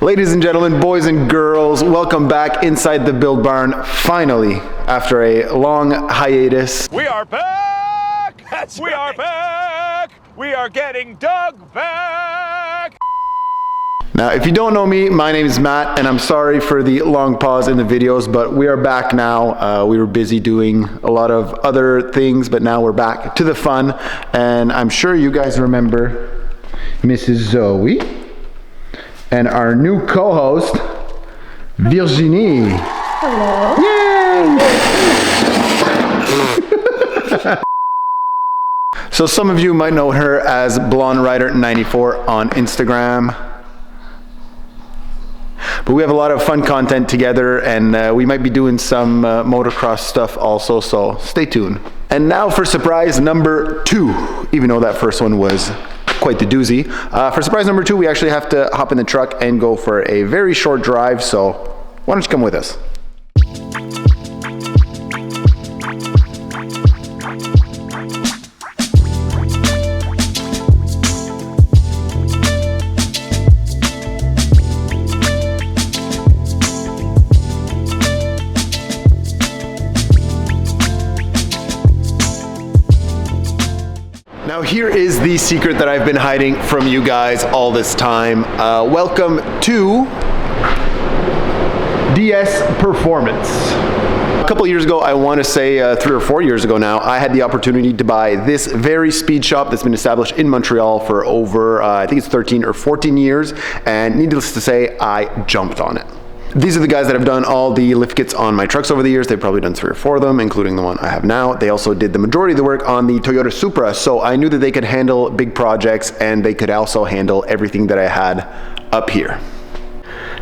Ladies and gentlemen, boys and girls, welcome back inside the Build Barn, finally, after a long hiatus. We are back! We are back! We are getting Doug back! Now, if you don't know me, my name is Matt, and I'm sorry for the long pause in the videos, but we are back now. We were busy doing a lot of other things, but now we're back to the fun, and I'm sure you guys remember Mrs. Zoe and our new co-host, Virginie. Hello. Yay! So some of you might know her as Blonde Rider 94 on Instagram. But we have a lot of fun content together, and we might be doing some motocross stuff also, so stay tuned. And now for surprise number 2, even though that first one was quite the doozy. For surprise number 2, we actually have to hop in the truck and go for a very short drive, so why don't you come with us? Now here is the secret that I've been hiding from you guys all this time. Welcome to DS Performance. A couple years ago, I want to say 3 or 4 years ago now, I had the opportunity to buy this very speed shop that's been established in Montreal for over, I think it's 13 or 14 years, and needless to say, I jumped on it. These are the guys that have done all the lift kits on my trucks over the years. They've probably done 3 or 4 of them, including the one I have now. They also did the majority of the work on the Toyota Supra, so I knew that they could handle big projects and they could also handle everything that I had up here.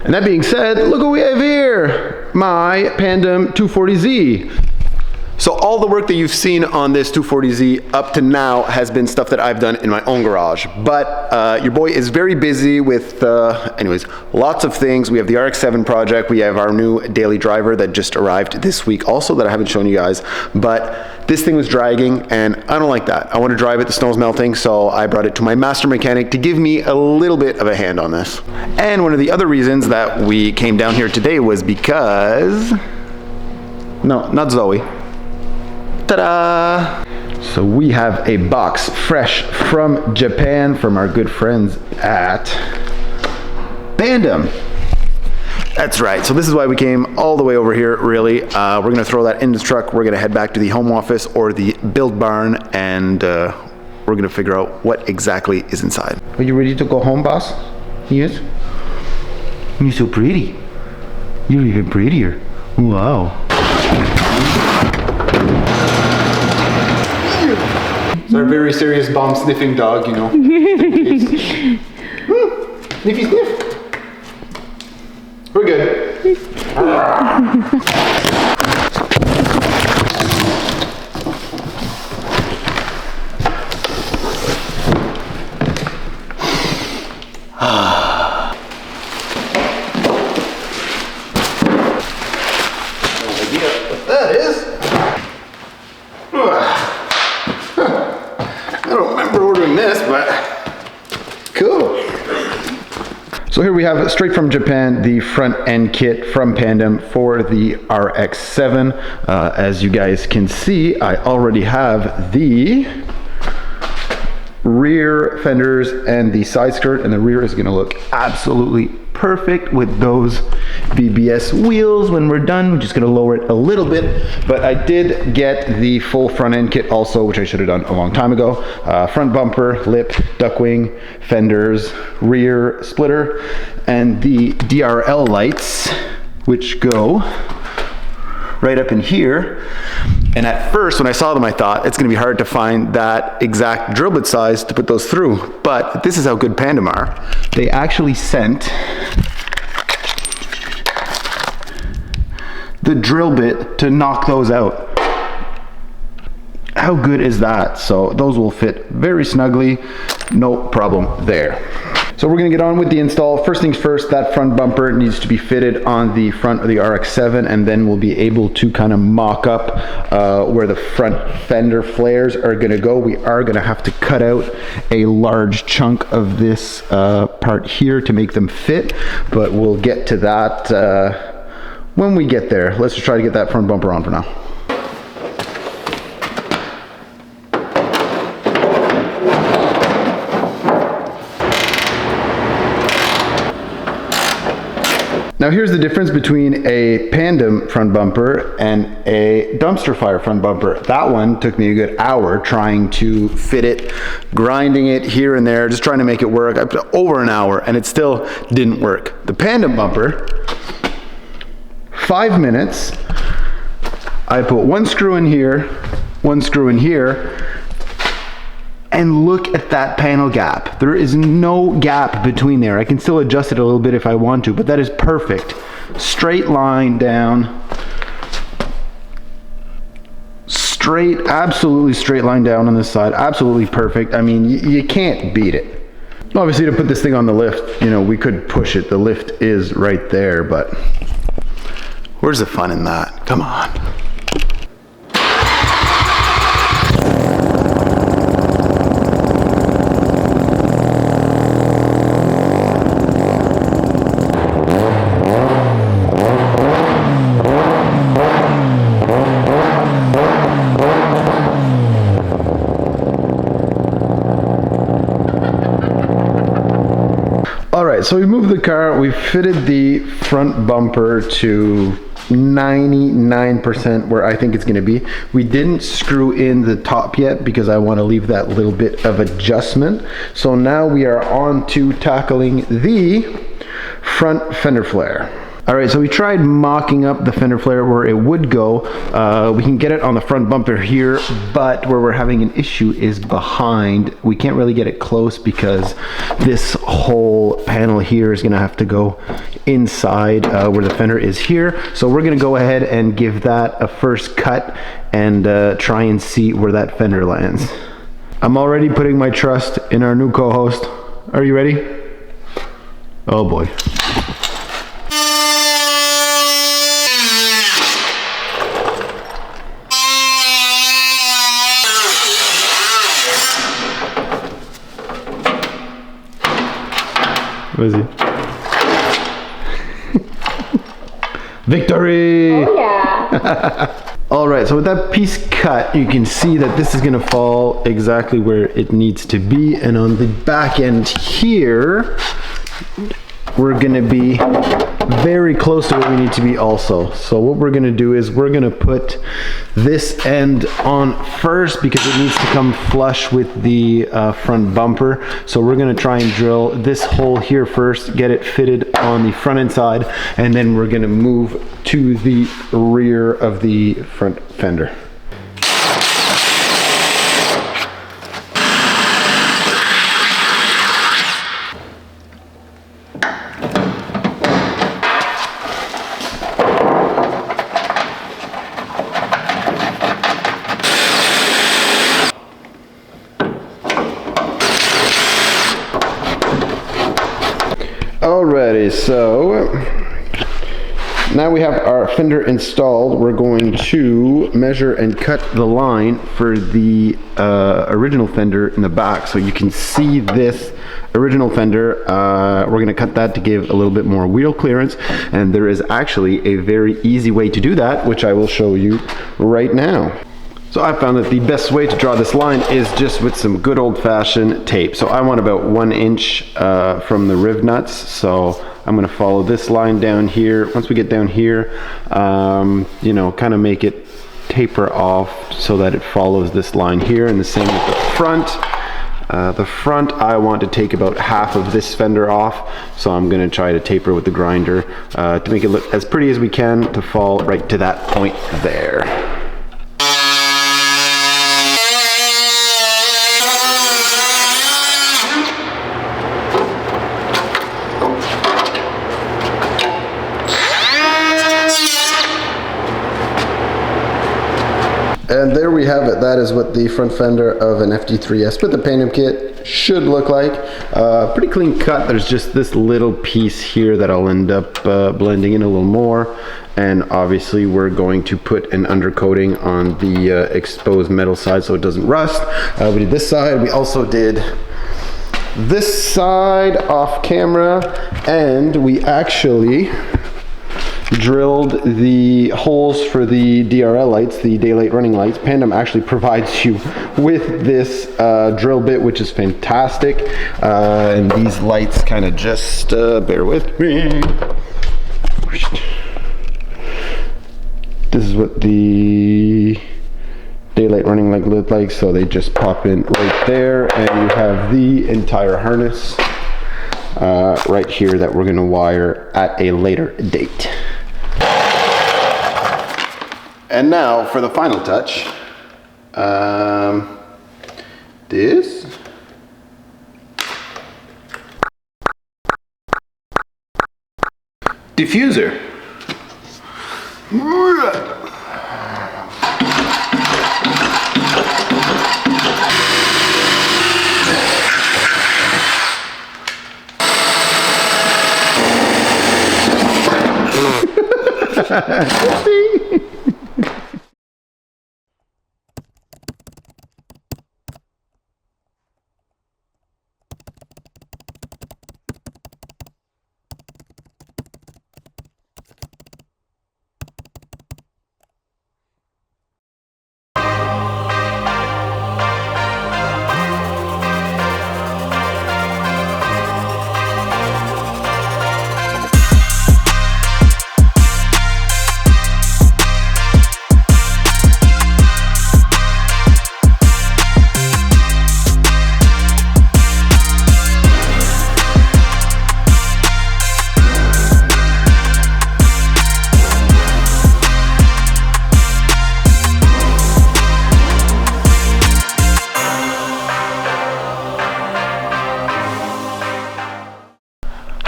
And that being said, look what we have here, my Pandem 240Z. So all the work that you've seen on this 240Z up to now has been stuff that I've done in my own garage. But your boy is very busy with, anyways, lots of things. We have the RX-7 project. We have our new daily driver that just arrived this week also that I haven't shown you guys. But this thing was dragging and I don't like that. I want to drive it, the snow's melting, so I brought it to my master mechanic to give me a little bit of a hand on this. And one of the other reasons that we came down here today was because, no, not Zoe. Ta-da! So we have a box fresh from Japan from our good friends at Pandem. That's right, so this is why we came all the way over here, really. We're gonna throw that in the truck. We're gonna head back to the home office or the build barn, and we're gonna figure out what exactly is inside. Are you ready to go home, boss? Yes? You're so pretty. You're even prettier. Wow. It's our very serious bomb sniffing dog, you know. Sniffy sniff. We're good. No idea what that is. I don't remember ordering this, but cool. So here we have, straight from Japan, the front end kit from Pandem for the RX-7. As you guys can see, I already have the rear fenders and the side skirt, and the rear is gonna look absolutely perfect with those BBS wheels. When we're done, we're just gonna lower it a little bit, but I did get the full front end kit also, which I should have done a long time ago. Front bumper, lip, duck wing, fenders, rear splitter, and the DRL lights, which go right up in here. And at first, when I saw them, I thought it's gonna be hard to find that exact drill bit size to put those through. But this is how good Pandem are. They actually sent the drill bit to knock those out. How good is that? So those will fit very snugly, no problem there. So we're gonna get on with the install. First things first, that front bumper needs to be fitted on the front of the RX-7, and then we'll be able to kind of mock up where the front fender flares are gonna go. We are gonna have to cut out a large chunk of this part here to make them fit, but we'll get to that when we get there. Let's just try to get that front bumper on for now. Now here's the difference between a Pandem front bumper and a dumpster fire front bumper. That one took me a good hour trying to fit it, grinding it here and there, just trying to make it work. I put over an hour and it still didn't work. The Pandem bumper, 5 minutes. I put one screw in here, one screw in here, and look at that panel gap. There is no gap between there. I can still adjust it a little bit if I want to, but that is perfect. Straight line down. Straight, absolutely straight line down on this side. Absolutely perfect. I mean, you can't beat it. Obviously, to put this thing on the lift, you know, we could push it. The lift is right there, but where's the fun in that? Come on. So we moved the car, we fitted the front bumper to 99% where I think it's gonna be. We didn't screw in the top yet because I wanna leave that little bit of adjustment. So now we are on to tackling the front fender flare. All right, so we tried mocking up the fender flare where it would go. We can get it on the front bumper here, but where we're having an issue is behind. We can't really get it close because this whole panel here is gonna have to go inside where the fender is here. So we're gonna go ahead and give that a first cut and try and see where that fender lands. I'm already putting my trust in our new co-host. Are you ready? Oh boy. What is he? Victory! Oh yeah! All right, so with that piece cut, you can see that this is gonna fall exactly where it needs to be. And on the back end here, we're gonna be very close to where we need to be also. So what we're gonna do is we're gonna put this end on first because it needs to come flush with the front bumper. So we're gonna try and drill this hole here first, get it fitted on the front end side, and then we're gonna move to the rear of the front fender. Alrighty, so now we have our fender installed. We're going to measure and cut the line for the original fender in the back. So you can see this original fender. We're going to cut that to give a little bit more wheel clearance. And there is actually a very easy way to do that, which I will show you right now. So I found that the best way to draw this line is just with some good old-fashioned tape. So I want about 1 inch from the riv nuts. So I'm gonna follow this line down here. Once we get down here, you know, kind of make it taper off so that it follows this line here, and the same with the front. The front, I want to take about half of this fender off, so I'm going to try to taper with the grinder to make it look as pretty as we can to fall right to that point there. And there we have it. That is what the front fender of an FD3S with the Pandem kit should look like. Pretty clean cut. There's just this little piece here that I'll end up blending in a little more. And obviously we're going to put an undercoating on the exposed metal side so it doesn't rust. We did this side. We also did this side off camera, and we actually drilled the holes for the DRL lights, the daylight running lights. Pandem actually provides you with this drill bit, which is fantastic. And these lights kind of just, bear with me. This is what the daylight running light look like, so they just pop in right there, and you have the entire harness right here that we're going to wire at a later date. And now for the final touch, this diffuser.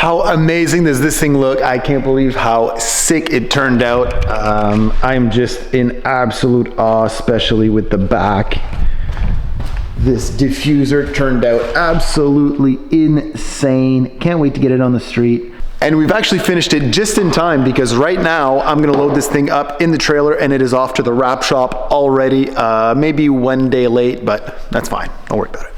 How amazing does this thing look? I can't believe how sick it turned out. I'm just in absolute awe, especially with the back. This diffuser turned out absolutely insane. Can't wait to get it on the street. And we've actually finished it just in time, because right now I'm gonna load this thing up in the trailer and it is off to the wrap shop already. Maybe 1 day late, but that's fine. Don't worry about it.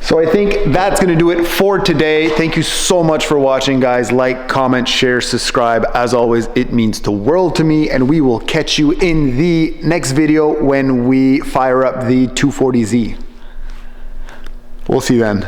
So I think that's gonna do it for today. Thank you so much for watching, guys. Like, comment, share, subscribe. As always, it means the world to me, and we will catch you in the next video when we fire up the 240Z. We'll see you then.